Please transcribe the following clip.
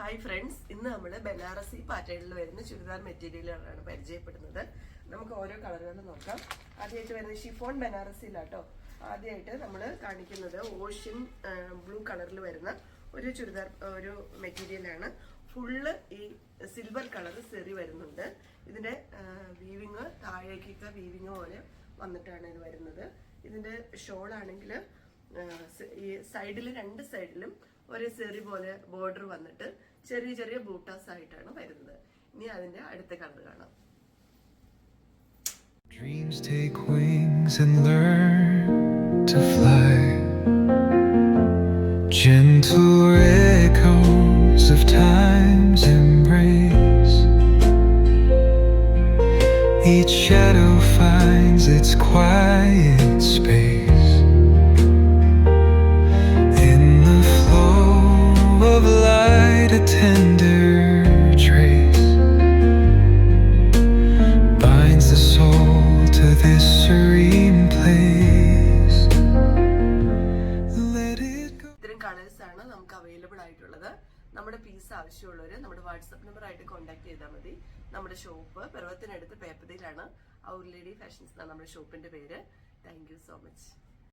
Hi friends, ഇന്ന് നമ്മൾ ബനാറസി പാറ്റേണിൽ വരുന്ന ചുരിദാർ മെറ്റീരിയലുകളാണ് പരിചയപ്പെടുന്നത്. നമുക്ക് ഓരോ കളറുകൾ നോക്കാം. ആദ്യമായിട്ട് വരുന്നത് ഷിഫോൺ ബനാറസിയിലാട്ടോ. ആദ്യമായിട്ട് നമ്മൾ കാണിക്കുന്നത് ഓഷ്യൻ ബ്ലൂ കളറിൽ വരുന്ന ഒരു ചുരിദാർ ഒരു മെറ്റീരിയലാണ്. ഫുള്ള് ഈ സിൽവർ കളർ സെറി വരുന്നുണ്ട്. ഇതിന്റെ വീവിങ് താഴേക്കൊക്കെ വീവിങ് പോലെ വന്നിട്ടാണ് ഇത് വരുന്നത്. ഇതിന്റെ ഷോൾ ആണെങ്കിൽ ഈ സൈഡിൽ രണ്ട് സൈഡിലും ഒരു സെറി പോലെ ബോർഡർ വന്നിട്ട് ചെറിയ ചെറിയ ബൂട്ടാസ് ആയിട്ടാണ് വരുന്നത്. ഇനി അതിന്റെ അടുത്ത കളർ കാണാം. Dreams take wings and learn to fly. Gentle echoes of time's embrace. Each shadow finds its quiet space. In the flow of light, a tender trace binds the soul to this serene place. Let it go. ഇത്തരം colours ആണ് നമുക്ക് available ആയിട്ടുള്ളത്. നമ്മുടെ piece ആവശ്യമുള്ളവർ നമ്മുടെ WhatsApp number ആയിട്ട് contact ചെയ്താൽ മതി. നമ്മുടെ ഷോപ്പ് പിറവത്തിനടുത്ത് പേപ്പതിയിലാണ്. ഔർ ലേഡി ഫാഷൻസ് എന്നാണ് നമ്മുടെ ഷോപ്പിന്റെ പേര്. Thank you so much.